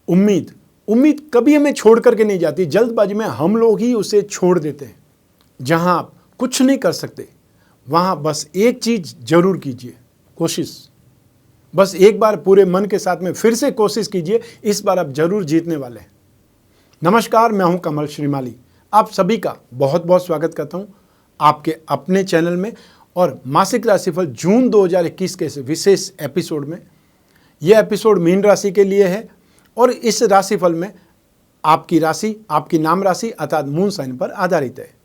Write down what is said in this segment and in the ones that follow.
उम्मीद उम्मीद कभी हमें छोड़ करके नहीं जाती। जल्दबाजी में हम लोग ही उसे छोड़ देते हैं। जहां आप कुछ नहीं कर सकते वहां बस एक चीज जरूर कीजिए, कोशिश। बस एक बार पूरे मन के साथ में फिर से कोशिश कीजिए, इस बार आप जरूर जीतने वाले हैं। नमस्कार, मैं हूं कमल श्रीमाली। आप सभी का बहुत बहुत स्वागत करता हूं आपके अपने चैनल में और मासिक राशिफल जून 2021 के इस विशेष एपिसोड में। यह एपिसोड मीन राशि के लिए है और इस राशिफल में आपकी राशि, आपकी नाम राशि अर्थात मून साइन पर आधारित है।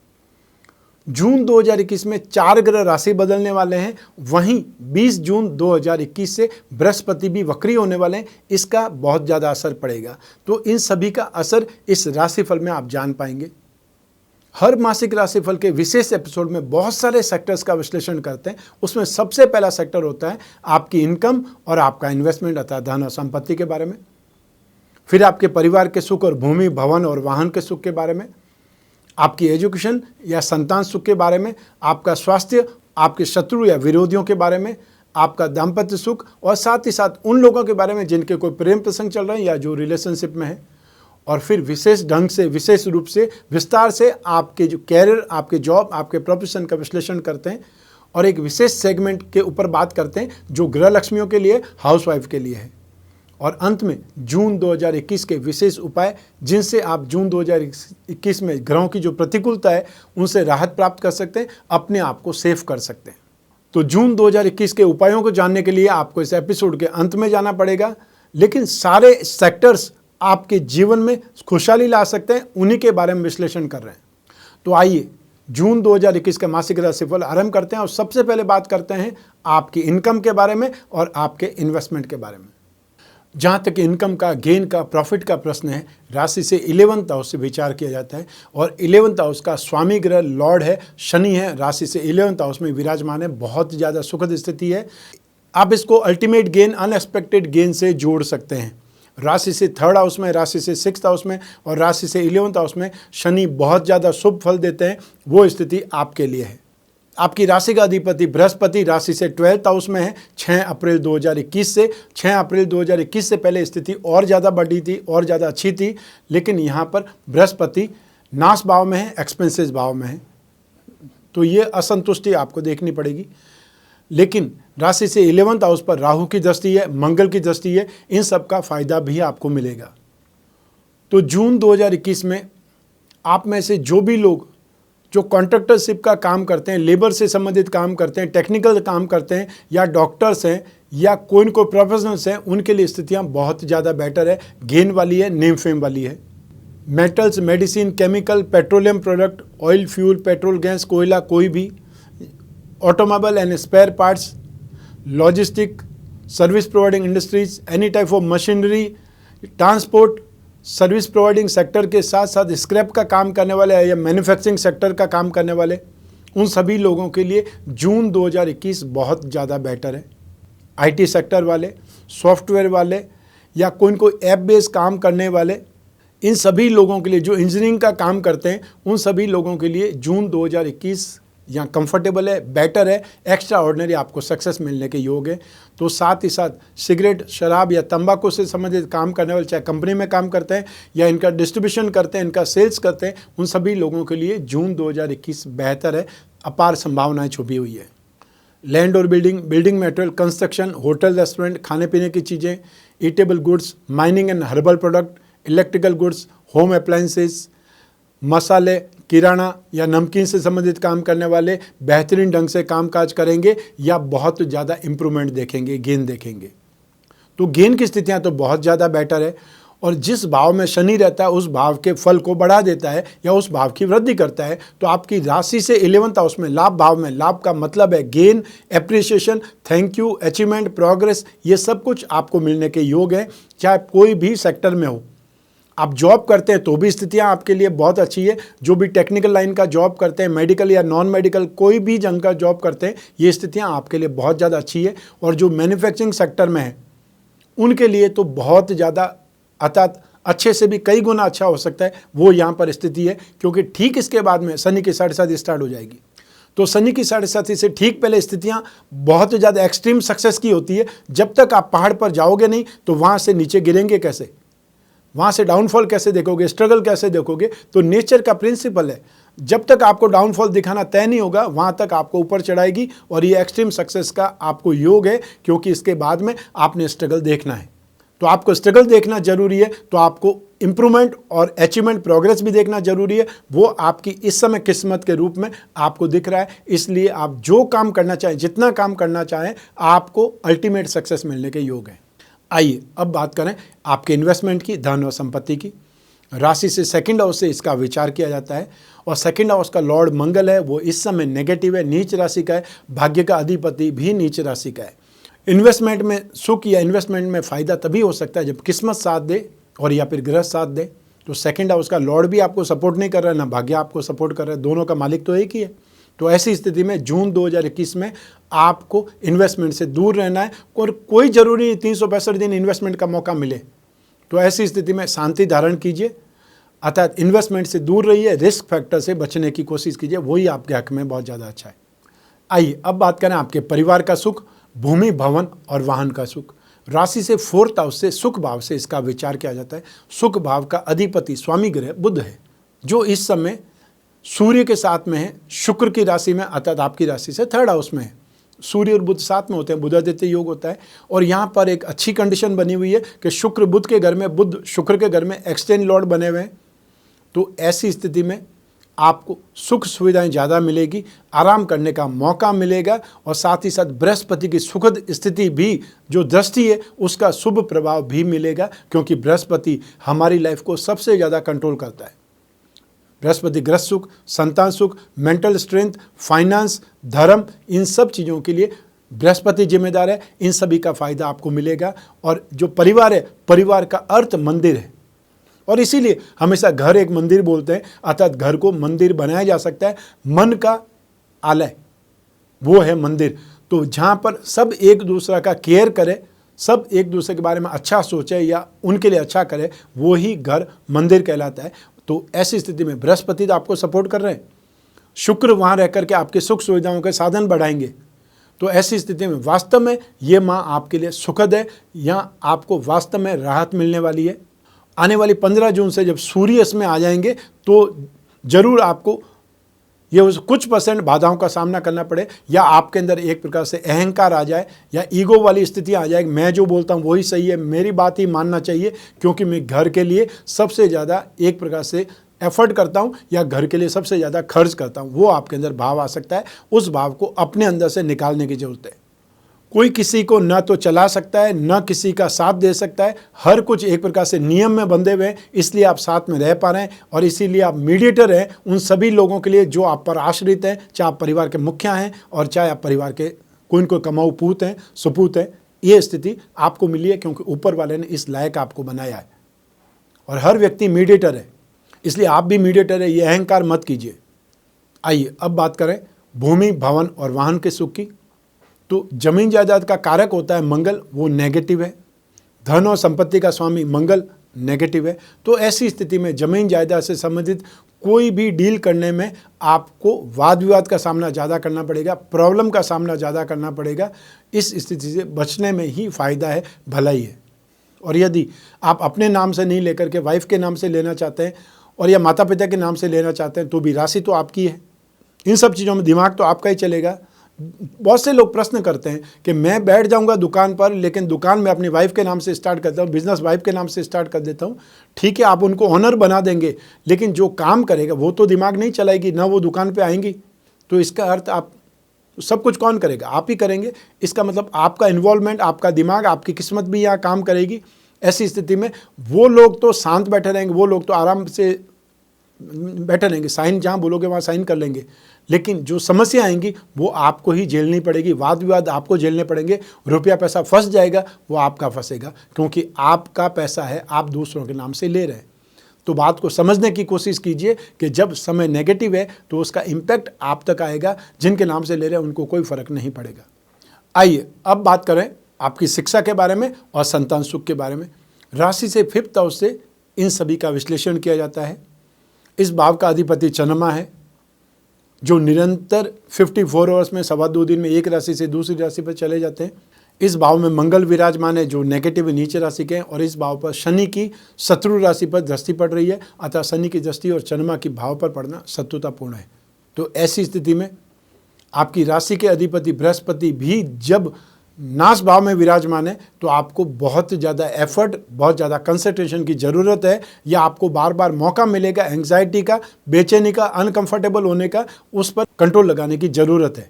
जून 2021 में 4 ग्रह राशि बदलने वाले हैं। वहीं 20 जून 2021 से बृहस्पति भी वक्री होने वाले हैं। इसका बहुत ज़्यादा असर पड़ेगा। तो इन सभी का असर इस राशिफल में आप जान पाएंगे। हर मासिक राशिफल के विशेष एपिसोड में बहुत सारे सेक्टर्स का विश्लेषण करते हैं। उसमें सबसे पहला सेक्टर होता है आपकी इनकम और आपका इन्वेस्टमेंट अर्थात धन और संपत्ति के बारे में। फिर आपके परिवार के सुख और भूमि, भवन और वाहन के सुख के बारे में, आपकी एजुकेशन या संतान सुख के बारे में, आपका स्वास्थ्य, आपके शत्रु या विरोधियों के बारे में, आपका दाम्पत्य सुख और साथ ही साथ उन लोगों के बारे में जिनके कोई प्रेम प्रसंग चल रहे हैं या जो रिलेशनशिप में है। और फिर विशेष ढंग से, विशेष रूप से, विस्तार से आपके जो कैरियर, आपके जॉब, आपके प्रोफेशन का विश्लेषण करते हैं और एक विशेष सेगमेंट के ऊपर बात करते हैं जो गृह लक्ष्मियों के लिए, हाउसवाइफ के लिए है। और अंत में जून 2021 के विशेष उपाय जिनसे आप जून 2021 में ग्रहों की जो प्रतिकूलता है उनसे राहत प्राप्त कर सकते हैं, अपने आप को सेफ कर सकते हैं। तो जून 2021 के उपायों को जानने के लिए आपको इस एपिसोड के अंत में जाना पड़ेगा। लेकिन सारे सेक्टर्स आपके जीवन में खुशहाली ला सकते हैं, उन्हीं के बारे में विश्लेषण कर रहे हैं। तो आइए जून 2021 का मासिक राशिफल आरंभ करते हैं और सबसे पहले बात करते हैं आपकी इनकम के बारे में और आपके इन्वेस्टमेंट के बारे में। जहाँ तक इनकम का, गेन का, प्रॉफिट का प्रश्न है, राशि से 11th हाउस से विचार किया जाता है और 11th हाउस का स्वामी ग्रह लॉर्ड है, शनि है, राशि से 11th हाउस में विराजमान है। बहुत ज़्यादा सुखद स्थिति है। आप इसको अल्टीमेट गेन, अनएक्सपेक्टेड गेन से जोड़ सकते हैं। राशि से 3rd हाउस में, राशि से 6th हाउस में और राशि से 11th हाउस में शनि बहुत ज़्यादा शुभ फल देते हैं। वो स्थिति आपके लिए है। आपकी राशि का अधिपति बृहस्पति राशि से 12th हाउस में है 6 अप्रैल 2021 से। 6 अप्रैल 2021 से पहले स्थिति और ज़्यादा बढ़ी थी, और ज़्यादा अच्छी थी, लेकिन यहाँ पर बृहस्पति नाश भाव में है, एक्सपेंसेस भाव में है। तो ये असंतुष्टि आपको देखनी पड़ेगी। लेकिन राशि से 11th हाउस पर राहु की दृष्टि है, मंगल की दृष्टि है, इन सब का फायदा भी आपको मिलेगा। तो जून 2021 में आप में से जो भी लोग जो कॉन्ट्रैक्टरशिप का काम करते हैं, लेबर से संबंधित काम करते हैं, टेक्निकल काम करते हैं, या डॉक्टर्स हैं या कोई प्रोफेशनल्स हैं, उनके लिए स्थितियां बहुत ज़्यादा बेटर है, गेन वाली है, नेम फेम वाली है। Metals, medicine, chemical, petroleum product, oil, fuel, petrol, gas, कोयला, कोई भी, automobile and spare parts, logistic, service providing industries, any type of machinery, transport, service providing sector के साथ साथ स्क्रैप का काम करने वाले या मैन्युफैक्चरिंग सेक्टर का काम करने वाले, उन सभी लोगों के लिए जून 2021 बहुत ज़्यादा बेटर है। आईटी सेक्टर वाले, सॉफ्टवेयर वाले या कोई ऐप बेस्ड काम करने वाले, इन सभी लोगों के लिए, जो इंजीनियरिंग का काम करते हैं, उन सभी लोगों के लिए जून 2021 यहाँ कंफर्टेबल है, बेटर है, एक्स्ट्रा ऑर्डिनरी आपको सक्सेस मिलने के योग है। तो साथ ही साथ सिगरेट, शराब या तंबाकू से संबंधित काम करने वाले, चाहे कंपनी में काम करते हैं या इनका डिस्ट्रीब्यूशन करते हैं, इनका सेल्स करते हैं, उन सभी लोगों के लिए जून 2021 बेहतर है, अपार संभावनाएं छुपी हुई है। लैंड और building, building material, construction, hotel, restaurant, खाने पीने की चीज़ें, eatable goods, mining and herbal product, electrical goods, home appliances, मसाले, किराना या नमकीन से संबंधित काम करने वाले बेहतरीन ढंग से कामकाज करेंगे या बहुत ज़्यादा इम्प्रूवमेंट देखेंगे, गेन देखेंगे। तो गेन की स्थितियां तो बहुत ज़्यादा बेटर है और जिस भाव में शनि रहता है उस भाव के फल को बढ़ा देता है या उस भाव की वृद्धि करता है। तो आपकी राशि से 11th हाउस में, लाभ भाव में, लाभ का मतलब है gain, appreciation, thank you, achievement, progress, ये सब कुछ आपको मिलने के योग है, चाहे कोई भी सेक्टर में हो। आप जॉब करते हैं तो भी स्थितियां आपके लिए बहुत अच्छी है। जो भी टेक्निकल लाइन का जॉब करते हैं, मेडिकल या नॉन मेडिकल कोई भी जंग का जॉब करते हैं, ये स्थितियां आपके लिए बहुत ज़्यादा अच्छी है। और जो मैन्युफैक्चरिंग सेक्टर में है उनके लिए तो बहुत ज़्यादा, अर्थात अच्छे से भी कई गुना अच्छा हो सकता है, वो यहाँ पर स्थिति है। क्योंकि ठीक इसके बाद में शनि की 7.5 स्टार्ट हो जाएगी। तो शनि की 7.5 से ठीक पहले स्थितियाँ बहुत ज़्यादा एक्सट्रीम सक्सेस की होती है। जब तक आप पहाड़ पर जाओगे नहीं तो वहाँ से नीचे गिरेंगे कैसे। वहाँ से डाउनफॉल कैसे देखोगे, स्ट्रगल कैसे देखोगे? तो नेचर का प्रिंसिपल है, जब तक आपको डाउनफॉल दिखाना तय नहीं होगा वहाँ तक आपको ऊपर चढ़ाएगी, और ये एक्सट्रीम सक्सेस का आपको योग है, क्योंकि इसके बाद में आपने स्ट्रगल देखना है। तो आपको स्ट्रगल देखना जरूरी है, तो आपको इंप्रूवमेंट और अचीवमेंट प्रोग्रेस भी देखना जरूरी है। वो आपकी इस समय किस्मत के रूप में आपको दिख रहा है, इसलिए आप जो काम करना चाहें, जितना काम करना चाहें, आपको अल्टीमेट सक्सेस मिलने के योग है। आइए अब बात करें आपके इन्वेस्टमेंट की, धन और संपत्ति की। राशि से सेकंड हाउस से इसका विचार किया जाता है, और सेकंड हाउस का लॉर्ड मंगल है, वो इस समय नेगेटिव है, नीच राशि का है। भाग्य का अधिपति भी नीच राशि का है। इन्वेस्टमेंट में सुख या इन्वेस्टमेंट में फ़ायदा तभी हो सकता है जब किस्मत साथ दे और या फिर ग्रह साथ दे। तो सेकंड हाउस का लॉर्ड भी आपको सपोर्ट नहीं कर रहा है, ना भाग्य आपको सपोर्ट कर रहा है, दोनों का मालिक तो एक ही है। तो ऐसी स्थिति में जून 2021 में आपको इन्वेस्टमेंट से दूर रहना है, और कोई ज़रूरी नहीं 365 दिन इन्वेस्टमेंट का मौका मिले। तो ऐसी स्थिति में शांति धारण कीजिए, अर्थात इन्वेस्टमेंट से दूर रहिए, रिस्क फैक्टर से बचने की कोशिश कीजिए, वही आपके हक में बहुत ज़्यादा अच्छा है। आइए अब बात करें आपके परिवार का सुख, भूमि, भवन और वाहन का सुख। राशि से फोर्थ हाउस से सुख भाव से इसका विचार किया जाता है। सुख भाव का अधिपति स्वामी ग्रह बुध है, जो इस समय सूर्य के साथ में है, शुक्र की राशि में, अर्थात आपकी राशि से थर्ड हाउस में है। सूर्य और बुध साथ में होते हैं, बुधादित्य योग होता है। और यहाँ पर एक अच्छी कंडीशन बनी हुई है कि शुक्र बुध के घर में, बुध शुक्र के घर में एक्सचेंज लॉर्ड बने हुए हैं। तो ऐसी स्थिति में आपको सुख सुविधाएं ज़्यादा मिलेगी, आराम करने का मौका मिलेगा, और साथ ही साथ बृहस्पति की सुखद स्थिति भी, जो दृष्टि है, उसका शुभ प्रभाव भी मिलेगा, क्योंकि बृहस्पति हमारी लाइफ को सबसे ज़्यादा कंट्रोल करता है। बृहस्पति ग्रह सुख, संतान सुख, मेंटल स्ट्रेंथ, फाइनेंस, धर्म, इन सब चीज़ों के लिए बृहस्पति जिम्मेदार है। इन सभी का फायदा आपको मिलेगा। और जो परिवार है, परिवार का अर्थ मंदिर है, और इसीलिए हमेशा घर एक मंदिर बोलते हैं, अर्थात घर को मंदिर बनाया जा सकता है। मन का आलय वो है मंदिर। तो जहाँ पर सब एक दूसरे का केयर करे, सब एक दूसरे के बारे में अच्छा सोचे या उनके लिए अच्छा करे, वो ही घर मंदिर कहलाता है। तो ऐसी स्थिति में बृहस्पति तो आपको सपोर्ट कर रहे हैं, शुक्र वहाँ रह करके आपके सुख सुविधाओं के साधन बढ़ाएंगे। तो ऐसी स्थिति में वास्तव में ये माह आपके लिए सुखद है, या आपको वास्तव में राहत मिलने वाली है। आने वाली 15 जून से जब सूर्य इसमें आ जाएंगे तो ज़रूर आपको ये कुछ % बाधाओं का सामना करना पड़े, या आपके अंदर एक प्रकार से अहंकार आ जाए, या ईगो वाली स्थिति आ जाए, मैं जो बोलता हूँ वही सही है, मेरी बात ही मानना चाहिए, क्योंकि मैं घर के लिए सबसे ज़्यादा एक प्रकार से एफर्ट करता हूँ, या घर के लिए सबसे ज़्यादा खर्च करता हूँ। वो आपके अंदर भाव आ सकता है, उस भाव को अपने अंदर से निकालने की ज़रूरत है। कोई किसी को न तो चला सकता है, न किसी का साथ दे सकता है। हर कुछ एक प्रकार से नियम में बंधे हुए हैं, इसलिए आप साथ में रह पा रहे हैं, और इसीलिए आप मीडिएटर हैं उन सभी लोगों के लिए जो आप पर आश्रित हैं, चाहे आप परिवार के मुखिया हैं और चाहे आप परिवार के कोई न कोई कमाऊ पूत हैं, सुपूत हैं। ये स्थिति आपको मिली है क्योंकि ऊपर वाले ने इस लायक आपको बनाया है, और हर व्यक्ति मीडिएटर है, इसलिए आप भी मीडिएटर है, ये अहंकार मत कीजिए। आइए अब बात करें भूमि, भवन और वाहन के सुख की। तो जमीन जायदाद का कारक होता है मंगल, वो नेगेटिव है। धन और संपत्ति का स्वामी मंगल नेगेटिव है। तो ऐसी स्थिति में जमीन जायदाद से संबंधित कोई भी डील करने में आपको वाद विवाद का सामना ज़्यादा करना पड़ेगा, प्रॉब्लम का सामना ज़्यादा करना पड़ेगा। इस स्थिति से बचने में ही फ़ायदा है, भलाई है। और यदि आप अपने नाम से नहीं लेकर के वाइफ के नाम से लेना चाहते हैं, और या माता पिता के नाम से लेना चाहते हैं, तो भी राशि तो आपकी है। इन सब चीज़ों में दिमाग तो आपका ही चलेगा। बहुत से लोग प्रश्न करते हैं कि मैं बैठ जाऊंगा दुकान पर, लेकिन दुकान में अपनी वाइफ के नाम से स्टार्ट करता हूँ, बिजनेस वाइफ के नाम से स्टार्ट कर देता हूँ। ठीक है, आप उनको ऑनर बना देंगे, लेकिन जो काम करेगा वो तो दिमाग नहीं चलाएगी, ना वो दुकान पे आएंगी। तो इसका अर्थ आप सब कुछ कौन करेगा? आप ही करेंगे। इसका मतलब आपका इन्वॉल्वमेंट, आपका दिमाग, आपकी किस्मत भी यहाँ काम करेगी। ऐसी स्थिति में वो लोग तो शांत बैठे रहेंगे, वो लोग तो आराम से बैठे रहेंगे, साइन जहाँ बोलोगे वहाँ साइन कर लेंगे, लेकिन जो समस्या आएंगी वो आपको ही झेलनी पड़ेगी। वाद विवाद आपको झेलने पड़ेंगे, रुपया पैसा फंस जाएगा, वो आपका फंसेगा, क्योंकि आपका पैसा है, आप दूसरों के नाम से ले रहे हैं। तो बात को समझने की कोशिश कीजिए कि जब समय नेगेटिव है तो उसका इम्पैक्ट आप तक आएगा, जिनके नाम से ले रहे हैं उनको कोई फर्क नहीं पड़ेगा। आइए अब बात करें आपकी शिक्षा के बारे में और संतान सुख के बारे में। राशि से 5th हाउस से इन सभी का विश्लेषण किया जाता है। इस भाव का अधिपति चंद्रमा है, जो निरंतर 54 आवर्स में 2.25 दिन में एक राशि से दूसरी राशि पर चले जाते हैं। इस भाव में मंगल विराजमान है जो नेगेटिव नीचे राशि के हैं, और इस भाव पर शनि की शत्रु राशि पर दृष्टि पड़ रही है, अतः शनि की दृष्टि और चंद्रमा की भाव पर पड़ना शत्रुतापूर्ण है। तो ऐसी स्थिति में आपकी राशि के अधिपति बृहस्पति भी जब नाश भाव में विराजमान है तो आपको बहुत ज़्यादा एफर्ट, बहुत ज़्यादा कंसंट्रेशन की ज़रूरत है, या आपको बार बार मौका मिलेगा एंग्जाइटी का, बेचैनी का, अनकंफर्टेबल होने का, उस पर कंट्रोल लगाने की ज़रूरत है।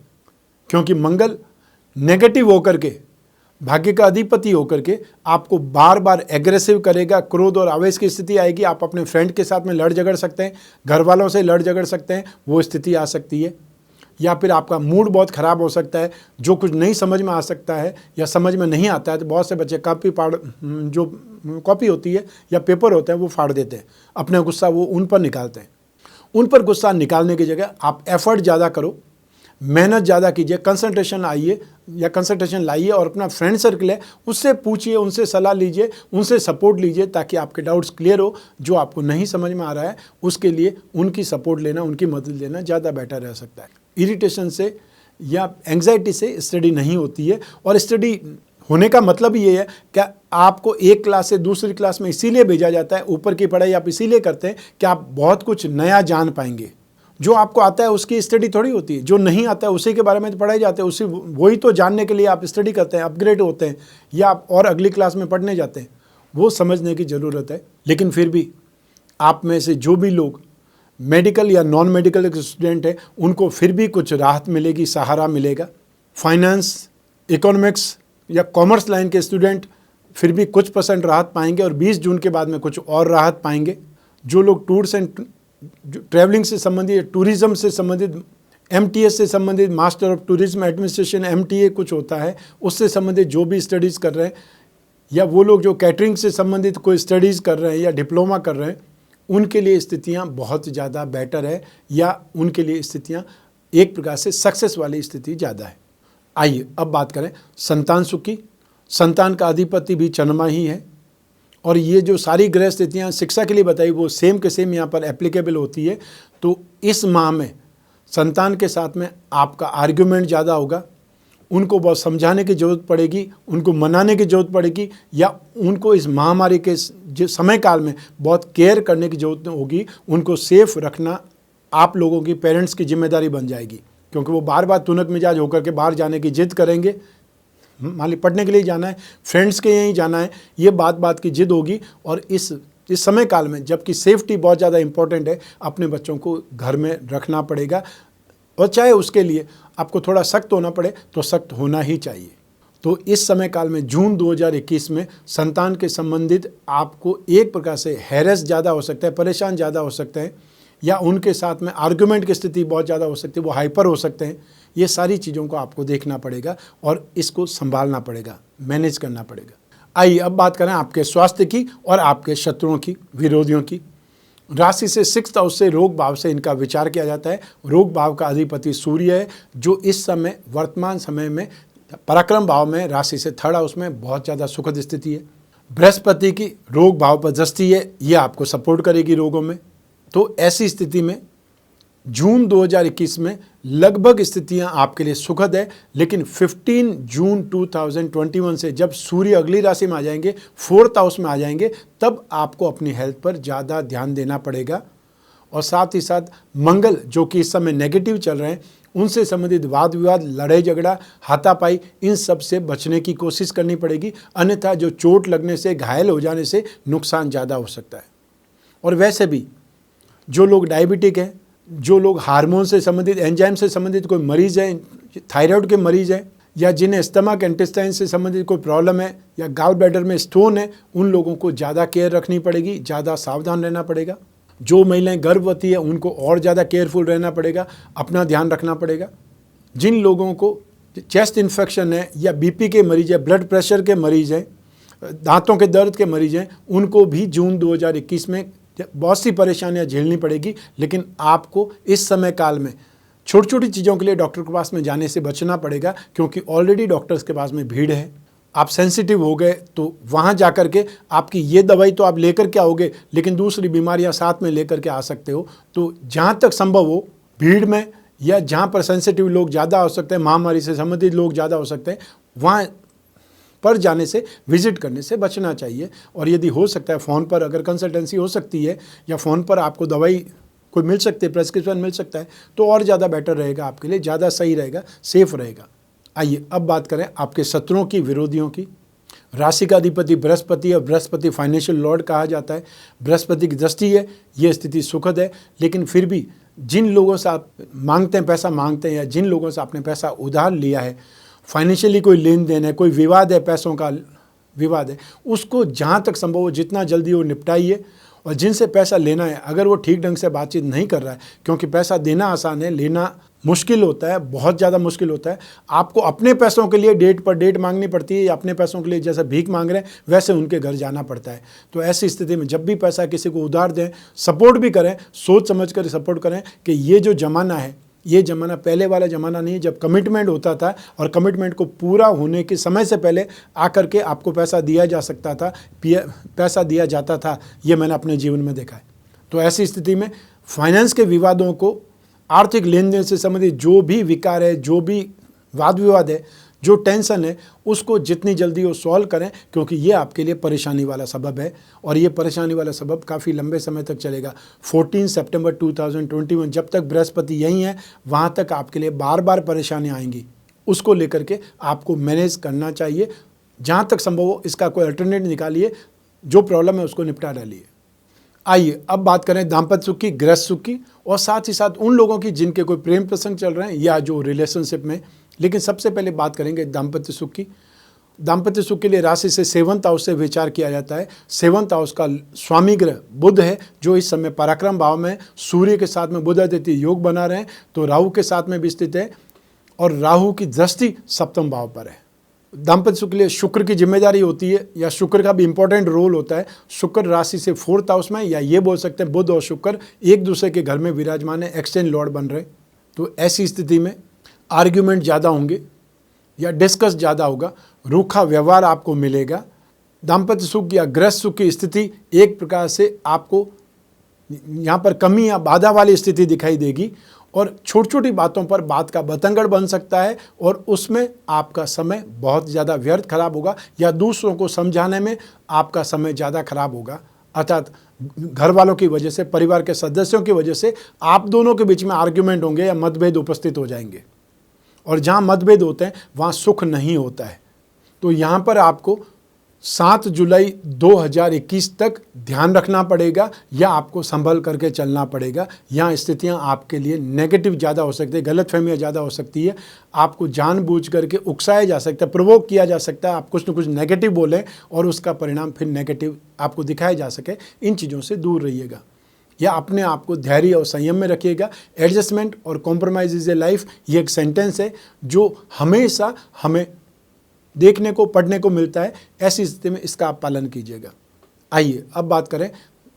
क्योंकि मंगल नेगेटिव होकर के, भाग्य का अधिपति होकर के आपको बार बार एग्रेसिव करेगा, क्रोध और आवेश की स्थिति आएगी। आप अपने फ्रेंड के साथ में लड़ झगड़ सकते हैं, घर वालों से लड़ झगड़ सकते हैं, वो स्थिति आ सकती है। या फिर आपका मूड बहुत ख़राब हो सकता है, जो कुछ नहीं समझ में आ सकता है या समझ में नहीं आता है। तो बहुत से बच्चे जो कॉपी होती है या पेपर होते हैं वो फाड़ देते हैं, अपना गुस्सा वो उन पर निकालते हैं। उन पर गुस्सा निकालने की जगह आप एफर्ट ज़्यादा करो, मेहनत ज़्यादा कीजिए, कंसंट्रेशन लाइए, और अपना फ्रेंड सर्कल है उससे पूछिए, उनसे सलाह लीजिए, उनसे सपोर्ट लीजिए, ताकि आपके डाउट्स क्लियर हो। जो आपको नहीं समझ में आ रहा है उसके लिए उनकी सपोर्ट लेना, उनकी मदद लेना ज़्यादा बेटर रह सकता है। इरिटेशन से या एंग्जाइटी से स्टडी नहीं होती है, और स्टडी होने का मतलब ये है कि आपको एक क्लास से दूसरी क्लास में इसीलिए भेजा जाता है, ऊपर की पढ़ाई आप इसीलिए करते हैं कि आप बहुत कुछ नया जान पाएंगे। जो आपको आता है उसकी स्टडी थोड़ी होती है, जो नहीं आता है उसी के बारे में तो पढ़ाए जाते हैं, उसी वही तो जानने के लिए आप स्टडी करते हैं, अपग्रेड होते हैं, या आप और अगली क्लास में पढ़ने जाते हैं। वो समझने की ज़रूरत है। लेकिन फिर भी आप में से जो भी लोग मेडिकल या नॉन मेडिकल के स्टूडेंट हैं उनको फिर भी कुछ राहत मिलेगी, सहारा मिलेगा। फाइनेंस, इकोनॉमिक्स या कॉमर्स लाइन के स्टूडेंट फिर भी कुछ % राहत पाएंगे, और 20 जून के बाद में कुछ और राहत पाएंगे। जो लोग टूर्स एंड ट्रैवलिंग से संबंधित, टूरिज्म से संबंधित, MTS से संबंधित, master of tourism administration MTA कुछ होता है, उससे संबंधित जो भी स्टडीज़ कर रहे हैं, या वो लोग जो कैटरिंग से संबंधित कोई स्टडीज़ कर रहे हैं या डिप्लोमा कर रहे हैं, उनके लिए स्थितियां बहुत ज़्यादा बेटर है, या उनके लिए स्थितियां एक प्रकार से सक्सेस वाली स्थिति ज़्यादा है। आइए अब बात करें संतान सुख की। संतान का अधिपति भी चंद्रमा ही है, और ये जो सारी ग्रह स्थितियाँ शिक्षा के लिए बताई वो सेम के सेम यहाँ पर एप्लीकेबल होती है। तो इस माह में संतान के साथ में आपका आर्ग्यूमेंट ज़्यादा होगा, उनको बहुत समझाने की ज़रूरत पड़ेगी, उनको मनाने की ज़रूरत पड़ेगी, या उनको इस महामारी के जो समय काल में बहुत केयर करने की ज़रूरत होगी। उनको सेफ रखना आप लोगों की, पेरेंट्स की जिम्मेदारी बन जाएगी, क्योंकि वो बार बार तुनक मिजाज होकर के बाहर जाने की जिद करेंगे। मान ली पढ़ने के लिए जाना है, फ्रेंड्स के यहीं जाना है, ये बात की जिद होगी। और इस समय काल में जबकि सेफ्टी बहुत ज़्यादा इंपॉर्टेंट है, अपने बच्चों को घर में रखना पड़ेगा, और चाहे उसके लिए आपको थोड़ा सख्त होना पड़े तो सख्त होना ही चाहिए। तो इस समय काल में जून 2021 में संतान के संबंधित आपको एक प्रकार से हैरेस ज़्यादा हो सकता है, परेशान ज़्यादा हो सकते हैं, या उनके साथ में आर्गुमेंट की स्थिति बहुत ज़्यादा हो सकती है, वो हाइपर हो सकते हैं। ये सारी चीज़ों को आपको देखना पड़ेगा और इसको संभालना पड़ेगा, मैनेज करना पड़ेगा। आइए अब बात करें आपके स्वास्थ्य की और आपके शत्रुओं की, विरोधियों की। राशि से 6th हाउस से रोग भाव से इनका विचार किया जाता है। रोग भाव का अधिपति सूर्य है, जो इस समय वर्तमान समय में पराक्रम भाव में राशि से 3rd हाउस में बहुत ज़्यादा सुखद स्थिति है। बृहस्पति की रोग भाव पर दृष्टि है, ये आपको सपोर्ट करेगी रोगों में। तो ऐसी स्थिति में जून 2021 में लगभग स्थितियां आपके लिए सुखद है, लेकिन 15 जून 2021 से जब सूर्य अगली राशि में आ जाएंगे, 4th हाउस में आ जाएंगे, तब आपको अपनी हेल्थ पर ज़्यादा ध्यान देना पड़ेगा। और साथ ही साथ मंगल जो कि इस समय नेगेटिव चल रहे हैं, उनसे संबंधित वाद विवाद, लड़ाई झगड़ा, हाथापाई, इन सब से बचने की कोशिश करनी पड़ेगी, अन्यथा जो चोट लगने से, घायल हो जाने से नुकसान ज़्यादा हो सकता है। और वैसे भी जो लोग डायबिटिक हैं, जो लोग हार्मोन से संबंधित, एंजाइम से संबंधित कोई मरीज़ हैं, थायराइड के मरीज़ हैं, या जिन्हें स्टमक इंटेस्टाइन से संबंधित कोई प्रॉब्लम है, या गॉल ब्लैडर में स्टोन है, उन लोगों को ज़्यादा केयर रखनी पड़ेगी, ज़्यादा सावधान रहना पड़ेगा। जो महिलाएं गर्भवती है उनको और ज़्यादा केयरफुल रहना पड़ेगा, अपना ध्यान रखना पड़ेगा। जिन लोगों को चेस्ट इन्फेक्शन है, या BP के मरीज़ है, ब्लड प्रेशर के मरीज़ हैं, दांतों के दर्द के मरीज़ हैं, उनको भी जून 2021 में बहुत सी परेशानियां झेलनी पड़ेगी। लेकिन आपको इस समय काल में छोटी छोटी चीज़ों के लिए डॉक्टर के पास में जाने से बचना पड़ेगा, क्योंकि ऑलरेडी डॉक्टर्स के पास में भीड़ है। आप सेंसिटिव हो गए तो वहाँ जा कर के आपकी ये दवाई तो आप लेकर के आओगे, लेकिन दूसरी बीमारियाँ साथ में लेकर के आ सकते हो। तो जहाँ तक संभव हो भीड़ में, या जहाँ पर सेंसिटिव लोग ज़्यादा हो सकते हैं, महामारी से संबंधित लोग ज़्यादा हो सकते हैं, वहाँ पर जाने से, विजिट करने से बचना चाहिए। और यदि हो सकता है फ़ोन पर अगर कंसल्टेंसी हो सकती है या फ़ोन पर आपको दवाई कोई मिल सकती है, प्रेस्क्रिप्शन मिल सकता है, तो और ज़्यादा बेटर रहेगा, आपके लिए ज़्यादा सही रहेगा, सेफ रहेगा। आइए अब बात करें आपके शत्रुओं की, विरोधियों की। राशि का अधिपति बृहस्पति और बृहस्पति फाइनेंशियल लॉर्ड कहा जाता है। बृहस्पति की दृष्टि है, ये स्थिति सुखद है, लेकिन फिर भी जिन लोगों से आप मांगते हैं, पैसा मांगते हैं, या जिन लोगों से आपने पैसा उधार लिया है, फाइनेंशियली कोई लेन देन है, कोई विवाद है, पैसों का विवाद है, उसको जहाँ तक संभव हो जितना जल्दी वो निपटाइए। और जिनसे पैसा लेना है, अगर वो ठीक ढंग से बातचीत नहीं कर रहा है, क्योंकि पैसा देना आसान है, लेना मुश्किल होता है, बहुत ज़्यादा मुश्किल होता है। आपको अपने पैसों के लिए डेट पर डेट मांगनी पड़ती है, या अपने पैसों के लिए जैसे भीख मांग रहे हैं वैसे उनके घर जाना पड़ता है। तो ऐसी स्थिति में जब भी पैसा किसी को उधार दें, सपोर्ट भी करें, सोच समझ कर सपोर्ट करें कि ये जो ज़माना है, ये ज़माना पहले वाला ज़माना नहीं, जब कमिटमेंट होता था और कमिटमेंट को पूरा होने के समय से पहले आकर के आपको पैसा दिया जा सकता था, पैसा दिया जाता था। ये मैंने अपने जीवन में देखा है। तो ऐसी स्थिति में फाइनेंस के विवादों को, आर्थिक लेन देन से संबंधित जो भी विकार है, जो भी वाद विवाद है, जो टेंशन है, उसको जितनी जल्दी वो सॉल्व करें, क्योंकि ये आपके लिए परेशानी वाला सबब है। और ये परेशानी वाला सबब काफ़ी लंबे समय तक चलेगा। 14 सितंबर 2021 जब तक बृहस्पति यहीं है, वहाँ तक आपके लिए बार बार परेशानियाँ आएंगी। उसको लेकर के आपको मैनेज करना चाहिए। जहाँ तक संभव हो इसका कोई अल्टरनेट निकालिए, जो प्रॉब्लम है उसको निपटा डालिए। आइए अब बात करें दाम्पत्य सुख की, गृहस्थ सुख की, और साथ ही साथ उन लोगों की जिनके कोई प्रेम प्रसंग चल रहे हैं या जो रिलेशनशिप में। लेकिन सबसे पहले बात करेंगे दाम्पत्य सुख की। दाम्पत्य सुख के लिए राशि से 7th हाउस से विचार किया जाता है। 7th हाउस का स्वामी ग्रह बुध है, जो इस समय पराक्रम भाव में सूर्य के साथ में बुध आदित्य योग बना रहे हैं, तो राहु के साथ में भी स्थित है, और राहु की दृष्टि 7th भाव पर है। दाम्पत्य सुख के लिए शुक्र की जिम्मेदारी होती है, या शुक्र का भी इंपॉर्टेंट रोल होता है। शुक्र राशि से 4th हाउस में, या ये बोल सकते हैं बुध और शुक्र एक दूसरे के घर में विराजमान है, एक्सचेंज लॉर्ड बन रहे। तो ऐसी स्थिति में आर्ग्यूमेंट ज़्यादा होंगे या डिस्कस ज़्यादा होगा, रूखा व्यवहार आपको मिलेगा। दाम्पत्य सुख या गृहस्थ सुख की स्थिति एक प्रकार से आपको यहाँ पर कमी या बाधा वाली स्थिति दिखाई देगी, और छोटी छोटी बातों पर बात का बतंगड़ बन सकता है, और उसमें आपका समय बहुत ज़्यादा व्यर्थ खराब होगा, या दूसरों को समझाने में आपका समय ज़्यादा खराब होगा। अर्थात घर वालों की वजह से, परिवार के सदस्यों की वजह से आप दोनों के बीच में आर्ग्यूमेंट होंगे या मतभेद उपस्थित हो जाएंगे, और जहाँ मतभेद होते हैं वहाँ सुख नहीं होता है। तो यहाँ पर आपको 7 जुलाई 2021 तक ध्यान रखना पड़ेगा, या आपको संभल करके चलना पड़ेगा। यहाँ स्थितियाँ आपके लिए नेगेटिव ज़्यादा हो सकती है, गलतफहमियाँ ज़्यादा हो सकती है, आपको जानबूझ करके उकसाया जा सकता है, प्रवोक किया जा सकता है, आप कुछ न कुछ नेगेटिव बोलें और उसका परिणाम फिर नेगेटिव आपको दिखाया जा सके। इन चीज़ों से दूर रहिएगा, या अपने आप को धैर्य और संयम में रखिएगा। एडजस्टमेंट और कॉम्प्रोमाइज इज ए लाइफ, ये एक सेंटेंस है जो हमेशा हमें देखने को, पढ़ने को मिलता है। ऐसी स्थिति में इसका आप पालन कीजिएगा। आइए अब बात करें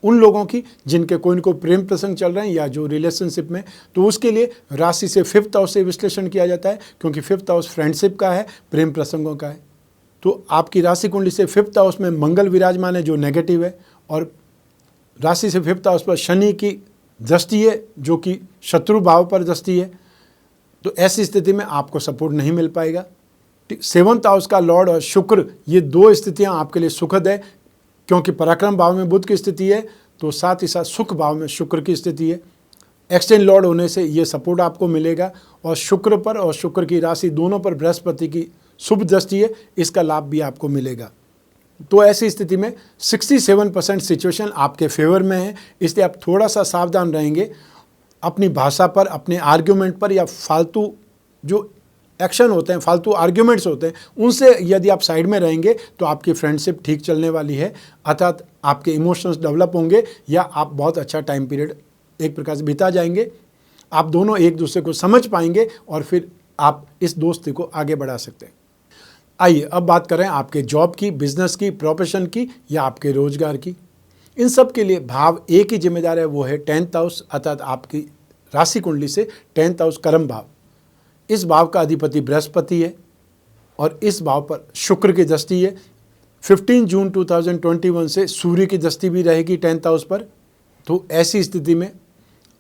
उन लोगों की जिनके कोई न कोई प्रेम प्रसंग चल रहे हैं या जो रिलेशनशिप में, तो उसके लिए राशि से 5th हाउस से विश्लेषण किया जाता है, क्योंकि 5th हाउस फ्रेंडशिप का है, प्रेम प्रसंगों का है। तो आपकी राशि कुंडली से 5th हाउस में मंगल विराजमान है, जो नेगेटिव है, और राशि से 5th हाउस पर शनि की दृष्टि है, जो कि शत्रु भाव पर दृष्टि है। तो ऐसी स्थिति में आपको सपोर्ट नहीं मिल पाएगा। 7th हाउस का लॉर्ड और शुक्र, ये 2 स्थितियां आपके लिए सुखद है, क्योंकि पराक्रम भाव में बुध की स्थिति है, तो साथ ही साथ सुख भाव में शुक्र की स्थिति है। एक्सचेंज लॉर्ड होने से ये सपोर्ट आपको मिलेगा, और शुक्र पर और शुक्र की राशि दोनों पर बृहस्पति की शुभ दृष्टि है, इसका लाभ भी आपको मिलेगा। तो ऐसी स्थिति में 67% सिचुएशन आपके फेवर में है, इसलिए आप थोड़ा सा सावधान रहेंगे अपनी भाषा पर, अपने आर्ग्यूमेंट पर, या फालतू जो एक्शन होते हैं, फालतू आर्ग्यूमेंट्स होते हैं, उनसे यदि आप साइड में रहेंगे तो आपकी फ्रेंडशिप ठीक चलने वाली है। अर्थात आपके इमोशंस डेवलप होंगे, या आप बहुत अच्छा टाइम पीरियड एक प्रकार से बिता जाएंगे। आप दोनों एक दूसरे को समझ पाएंगे, और फिर आप इस दोस्ती को आगे बढ़ा सकते हैं। आइए अब बात करें आपके जॉब की, बिजनेस की, प्रोफेशन की, या आपके रोजगार की। इन सब के लिए भाव एक ही जिम्मेदार है, वो है 10th हाउस, अर्थात आपकी राशि कुंडली से 10th हाउस कर्म भाव। इस भाव का अधिपति बृहस्पति है, और इस भाव पर शुक्र की दृष्टि है। 15 जून 2021 से सूर्य की दृष्टि भी रहेगी 10th हाउस पर। तो ऐसी स्थिति में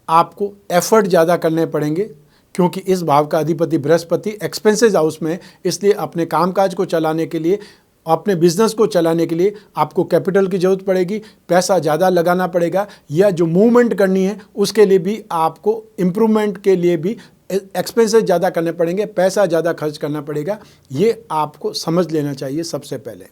आपको एफर्ट ज़्यादा करने पड़ेंगे, क्योंकि इस भाव का अधिपति बृहस्पति एक्सपेंसेस हाउस में है, इसलिए अपने कामकाज को चलाने के लिए अपने बिजनेस को चलाने के लिए आपको कैपिटल की ज़रूरत पड़ेगी, पैसा ज़्यादा लगाना पड़ेगा, या जो मूवमेंट करनी है उसके लिए भी आपको इम्प्रूवमेंट के लिए भी एक्सपेंसेस ज़्यादा करने पड़ेंगे, पैसा ज़्यादा खर्च करना पड़ेगा। ये आपको समझ लेना चाहिए सबसे पहले।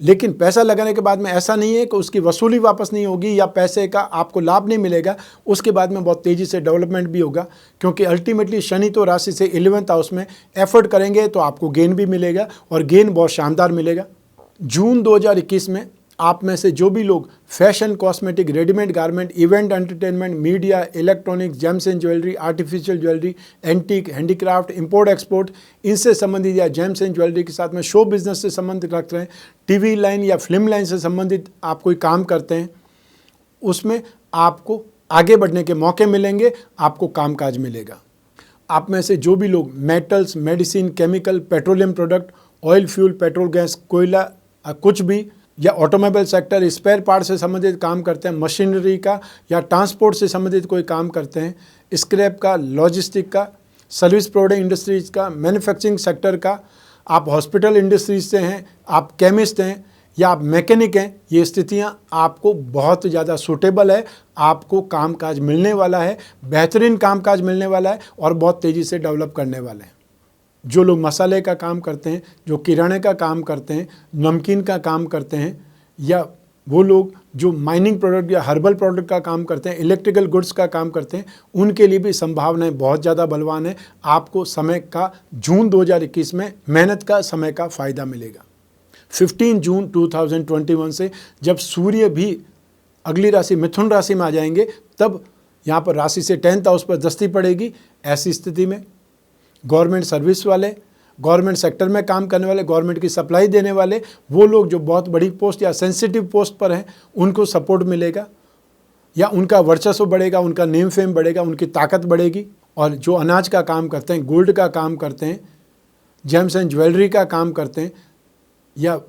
लेकिन पैसा लगाने के बाद में ऐसा नहीं है कि उसकी वसूली वापस नहीं होगी या पैसे का आपको लाभ नहीं मिलेगा। उसके बाद में बहुत तेज़ी से डेवलपमेंट भी होगा, क्योंकि अल्टीमेटली शनि तो राशि से 11th हाउस में एफर्ट करेंगे तो आपको गेन भी मिलेगा, और गेन बहुत शानदार मिलेगा। जून 2021 में आप में से जो भी लोग fashion, cosmetic, readymade garment, event entertainment, media, electronics, James and jewellery, artificial jewellery, antique, handicraft, import export, इनसे संबंधित या जेम्स एंड ज्वेलरी के साथ में शो बिजनेस से संबंधित रखते हैं, टीवी लाइन या फिल्म लाइन से संबंधित आप कोई काम करते हैं, उसमें आपको आगे बढ़ने के मौके मिलेंगे, आपको कामकाज मिलेगा। आप में से जो भी लोग metals, medicine, chemical, petroleum product, oil fuel, petrol gas, कोयला, कुछ भी, या ऑटोमोबाइल सेक्टर, स्पेयर पार्ट से संबंधित काम करते हैं, मशीनरी का या ट्रांसपोर्ट से संबंधित कोई काम करते हैं, स्क्रैप का, लॉजिस्टिक का, सर्विस प्रोवाइडिंग इंडस्ट्रीज का, मैन्युफैक्चरिंग सेक्टर का, आप हॉस्पिटल इंडस्ट्रीज से हैं, आप केमिस्ट हैं या आप मैकेनिक हैं, ये स्थितियां आपको बहुत ज़्यादा सूटेबल है। आपको कामकाज मिलने वाला है, बेहतरीन कामकाज मिलने वाला है और बहुत तेज़ी से डेवलप करने वाले हैं। जो लोग मसाले का काम करते हैं, जो किराने का काम करते हैं, नमकीन का काम करते हैं, या वो लोग जो माइनिंग प्रोडक्ट या हर्बल प्रोडक्ट का काम करते हैं, इलेक्ट्रिकल गुड्स का काम करते हैं, उनके लिए भी संभावनाएं बहुत ज़्यादा बलवान है। आपको समय का जून 2021 में मेहनत का समय का फ़ायदा मिलेगा। 15 जून 2021 से जब सूर्य भी अगली राशि मिथुन राशि में आ जाएंगे, तब यहाँ पर राशि से 10th हाउस पर दृष्टि पड़ेगी। ऐसी स्थिति में गवर्नमेंट सर्विस वाले, गवर्नमेंट सेक्टर में काम करने वाले, गवर्नमेंट की सप्लाई देने वाले, वो लोग जो बहुत बड़ी पोस्ट या सेंसिटिव पोस्ट पर हैं, उनको सपोर्ट मिलेगा या उनका वर्चस्व बढ़ेगा, उनका नेम फेम बढ़ेगा, उनकी ताकत बढ़ेगी। और जो अनाज का काम करते हैं, गोल्ड का काम करते हैं, जेम्स एंड ज्वेलरी का काम करते हैं, या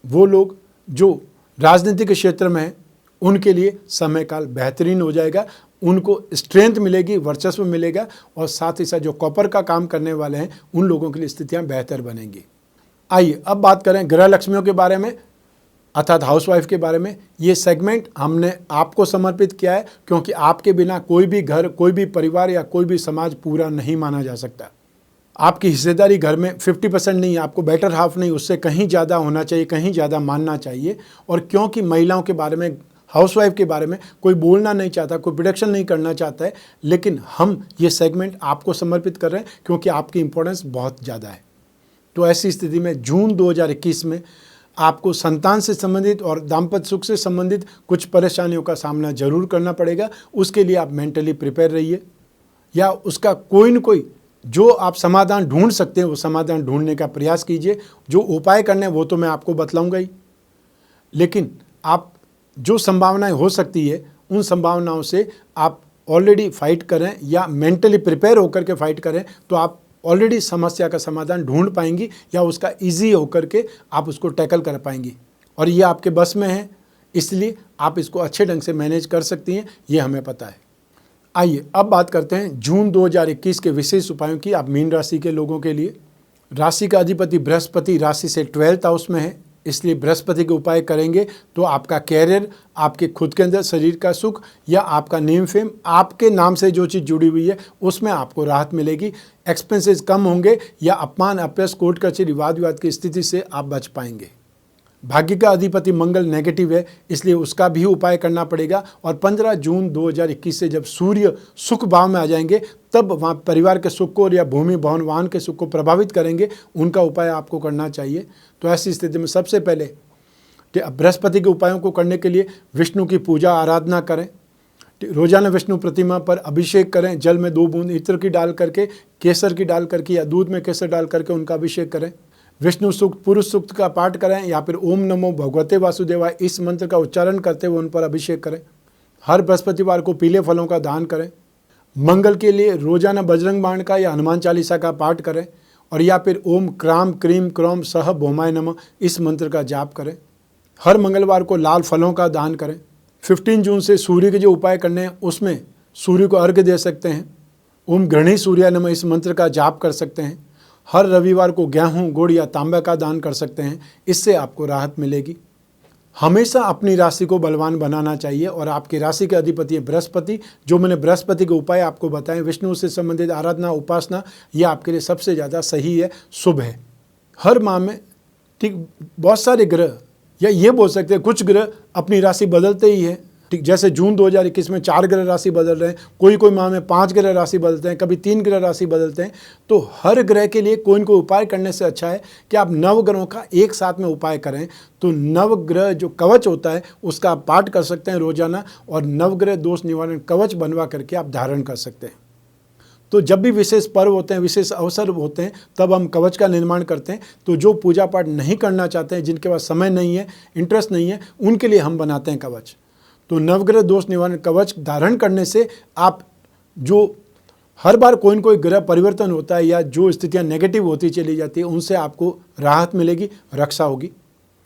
वो लोग जो राजनीति के क्षेत्र में हैं, उनके लिए समय काल बेहतरीन हो जाएगा। उनको स्ट्रेंथ मिलेगी, वर्चस्व मिलेगा, और साथ ही साथ जो कॉपर का काम करने वाले हैं उन लोगों के लिए स्थितियां बेहतर बनेंगी। आइए अब बात करें ग्रह लक्ष्मियों के बारे में, अर्थात हाउसवाइफ के बारे में। ये सेगमेंट हमने आपको समर्पित किया है, क्योंकि आपके बिना कोई भी घर, कोई भी परिवार या कोई भी समाज पूरा नहीं माना जा सकता। आपकी हिस्सेदारी घर में 50% नहीं, आपको बेटर हाफ नहीं, उससे कहीं ज़्यादा होना चाहिए, कहीं ज़्यादा मानना चाहिए। और क्योंकि महिलाओं के बारे में, हाउसवाइफ के बारे में कोई बोलना नहीं चाहता, कोई प्रोडक्शन नहीं करना चाहता है, लेकिन हम ये सेगमेंट आपको समर्पित कर रहे हैं क्योंकि आपकी इंपॉर्टेंस बहुत ज़्यादा है। तो ऐसी स्थिति में जून 2021 में आपको संतान से संबंधित और दाम्पत्य सुख से संबंधित कुछ परेशानियों का सामना जरूर करना पड़ेगा। उसके लिए आप मेंटली प्रिपेयर रहिए, या उसका कोई न कोई जो आप समाधान ढूंढ सकते हैं वो समाधान ढूंढने का प्रयास कीजिए। जो उपाय करने हैं वो तो मैं आपको बतलाऊंगा ही, लेकिन आप जो संभावनाएं हो सकती है उन संभावनाओं से आप ऑलरेडी फाइट करें या मेंटली प्रिपेयर होकर के फाइट करें, तो आप ऑलरेडी समस्या का समाधान ढूंढ पाएंगी या उसका ईजी होकर के आप उसको टैकल कर पाएंगी। और ये आपके बस में है, इसलिए आप इसको अच्छे ढंग से मैनेज कर सकती हैं, ये हमें पता है। आइए अब बात करते हैं जून 2021 के विशेष उपायों की। आप मीन राशि के लोगों के लिए, राशि का अधिपति बृहस्पति राशि से 12th हाउस में है, इसलिए बृहस्पति के उपाय करेंगे तो आपका कैरियर, आपके खुद के अंदर शरीर का सुख या आपका नेम फेम, आपके नाम से जो चीज़ जुड़ी हुई है उसमें आपको राहत मिलेगी। एक्सपेंसेस कम होंगे या अपमान, अपयश, कोर्ट कचहरी, वाद विवाद की स्थिति से आप बच पाएंगे। भाग्य का अधिपति मंगल नेगेटिव है, इसलिए उसका भी उपाय करना पड़ेगा। और 15 जून 2021 से जब सूर्य सुख भाव में आ जाएंगे, तब वहाँ परिवार के सुख को या भूमि, भवन, वाहन के सुख को प्रभावित करेंगे, उनका उपाय आपको करना चाहिए। तो ऐसी स्थिति में सबसे पहले कि बृहस्पति के उपायों को करने के लिए विष्णु की पूजा आराधना करें, रोजाना विष्णु प्रतिमा पर अभिषेक करें, जल में 2 बूंद इत्र की डाल करके, केसर की डाल करके या दूध में केसर डाल करके उनका अभिषेक करें। विष्णु सूक्त, पुरुष सूक्त का पाठ करें या फिर ओम नमो भगवते वासुदेवाय इस मंत्र का उच्चारण करते हुए उन पर अभिषेक करें। हर बृहस्पतिवार को पीले फलों का दान करें। मंगल के लिए रोजाना बजरंग बाण का या हनुमान चालीसा का पाठ करें, और या फिर ओम क्राम क्रीम क्रोम सह भौमाय नमः इस मंत्र का जाप करें। हर मंगलवार को लाल फलों का दान करें। 15 जून से सूर्य के जो उपाय करने हैं उसमें सूर्य को अर्घ्य दे सकते हैं। ओम गृणी सूर्याय नमः इस मंत्र का जाप कर सकते हैं। हर रविवार को गेहूं, गुड़ या तांबे का दान कर सकते हैं, इससे आपको राहत मिलेगी। हमेशा अपनी राशि को बलवान बनाना चाहिए और आपकी राशि के अधिपति है बृहस्पति। जो मैंने बृहस्पति के उपाय आपको बताएं, विष्णु से संबंधित आराधना, उपासना, यह आपके लिए सबसे ज़्यादा सही है, शुभ है। हर माह में ठीक बहुत सारे ग्रह, या ये बोल सकते हैं कुछ ग्रह अपनी राशि बदलते ही है। ठीक जैसे जून 2021 में 4 ग्रह राशि बदल रहे हैं, कोई माह में 5 ग्रह राशि बदलते हैं, कभी 3 ग्रह राशि बदलते हैं। तो हर ग्रह के लिए कोई न कोई उपाय करने से अच्छा है कि आप नवग्रहों का एक साथ में उपाय करें। तो नवग्रह जो कवच होता है उसका आप पाठ कर सकते हैं रोजाना, और नवग्रह दोष निवारण कवच बनवा करके आप धारण कर सकते हैं। तो जब भी विशेष पर्व होते हैं, विशेष अवसर होते हैं, तब हम कवच का निर्माण करते हैं। तो जो पूजा पाठ नहीं करना चाहते हैं, जिनके पास समय नहीं है, इंटरेस्ट नहीं है, उनके लिए हम बनाते हैं कवच। तो नवग्रह दोष निवारण कवच धारण करने से आप जो हर बार कोई न कोई ग्रह परिवर्तन होता है या जो स्थितियां नेगेटिव होती चली जाती है, उनसे आपको राहत मिलेगी, रक्षा होगी,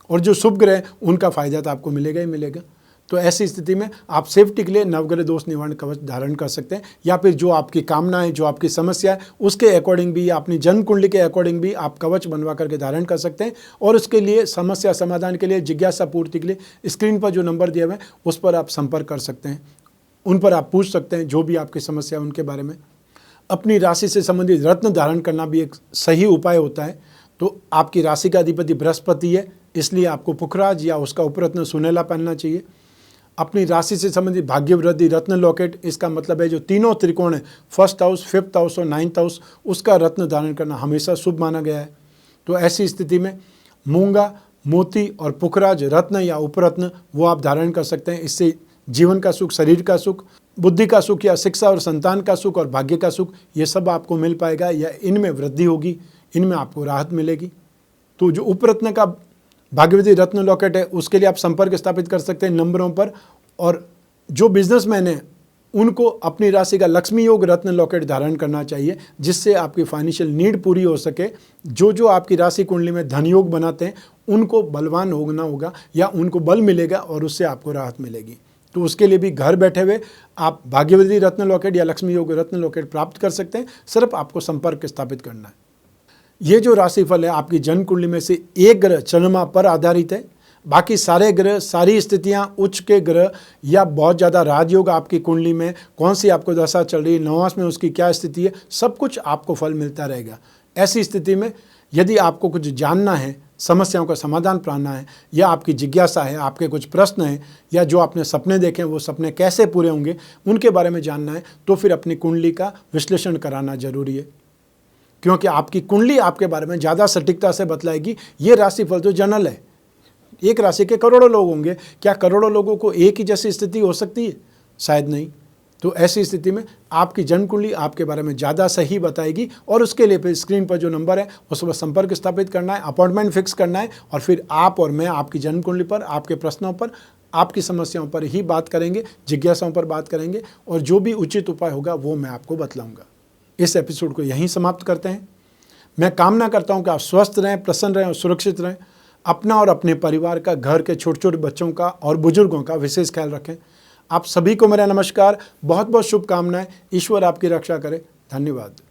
और जो शुभ ग्रह उनका फायदा तो आपको मिलेगा ही मिलेगा। तो ऐसी स्थिति में आप सेफ्टी के लिए नवग्रह दोष निवारण कवच धारण कर सकते हैं, या फिर जो आपकी कामना है, जो आपकी समस्या है, उसके अकॉर्डिंग भी, अपनी जन्म कुंडली के अकॉर्डिंग भी आप कवच बनवा करके धारण कर सकते हैं। और उसके लिए समस्या समाधान के लिए, जिज्ञासा पूर्ति के लिए स्क्रीन पर जो नंबर दिए हुए हैं उस पर आप संपर्क कर सकते हैं, उन पर आप पूछ सकते हैं जो भी आपकी समस्या है उनके बारे में। अपनी राशि से संबंधित रत्न धारण करना भी एक सही उपाय होता है। तो आपकी राशि का अधिपति बृहस्पति है, इसलिए आपको पुखराज या उसका उपरत्न सुनहला पहनना चाहिए। अपनी राशि से संबंधित भाग्य वृद्धि रत्न लॉकेट, इसका मतलब है जो तीनों त्रिकोण है, 1st हाउस, 5th हाउस और 9th हाउस, उसका रत्न धारण करना हमेशा शुभ माना गया है। तो ऐसी स्थिति में मूंगा, मोती और पुखराज रत्न या उपरत्न वो आप धारण कर सकते हैं। इससे जीवन का सुख, शरीर का सुख, बुद्धि का सुख या शिक्षा और संतान का सुख और भाग्य का सुख, ये सब आपको मिल पाएगा, या इनमें वृद्धि होगी, इनमें आपको राहत मिलेगी। तो जो उपरत्न का भाग्यवती रत्न लॉकेट है, उसके लिए आप संपर्क स्थापित कर सकते हैं नंबरों पर। और जो बिजनेसमैन हैं उनको अपनी राशि का लक्ष्मी योग रत्न लॉकेट धारण करना चाहिए, जिससे आपकी फाइनेंशियल नीड पूरी हो सके। जो आपकी राशि कुंडली में धन योग बनाते हैं उनको बलवान होना होगा, या उनको बल मिलेगा और उससे आपको राहत मिलेगी। तो उसके लिए भी घर बैठे हुए आप भाग्यवती रत्न लॉकेट या लक्ष्मी योग रत्न लॉकेट प्राप्त कर सकते हैं। सिर्फ आपको संपर्क स्थापित करना है। ये जो राशिफल है आपकी जन्म कुंडली में से एक ग्रह चंद्रमा पर आधारित है, बाकी सारे ग्रह, सारी स्थितियां, उच्च के ग्रह या बहुत ज़्यादा राजयोग आपकी कुंडली में कौन सी आपको दशा चल रही है, नवांश में उसकी क्या स्थिति है, सब कुछ आपको फल मिलता रहेगा। ऐसी स्थिति में यदि आपको कुछ जानना है, समस्याओं का समाधान पाना है, या आपकी जिज्ञासा है, आपके कुछ प्रश्न हैं, या जो आपने सपने देखे हैं वो सपने कैसे पूरे होंगे उनके बारे में जानना है, तो फिर अपनी कुंडली का विश्लेषण कराना जरूरी है। क्योंकि आपकी कुंडली आपके बारे में ज़्यादा सटीकता से बतलाएगी। ये राशिफल तो जनरल है, एक राशि के करोड़ों लोग होंगे, क्या करोड़ों लोगों को एक ही जैसी स्थिति हो सकती है? शायद नहीं। तो ऐसी स्थिति में आपकी जन्म कुंडली आपके बारे में ज़्यादा सही बताएगी, और उसके लिए फिर स्क्रीन पर जो नंबर है उस पर संपर्क स्थापित करना है, अपॉइंटमेंट फिक्स करना है, और फिर आप और मैं आपकी जन्म कुंडली पर, आपके प्रश्नों पर, आपकी समस्याओं पर ही बात करेंगे, जिज्ञासाओं पर बात करेंगे, और जो भी उचित उपाय होगा वो मैं आपको बतलाऊँगा। इस एपिसोड को यहीं समाप्त करते हैं। मैं कामना करता हूं कि आप स्वस्थ रहें, प्रसन्न रहें और सुरक्षित रहें। अपना और अपने परिवार का, घर के छोटे छोटे बच्चों का और बुजुर्गों का विशेष ख्याल रखें। आप सभी को मेरा नमस्कार, बहुत बहुत शुभकामनाएं। ईश्वर आपकी रक्षा करे। धन्यवाद।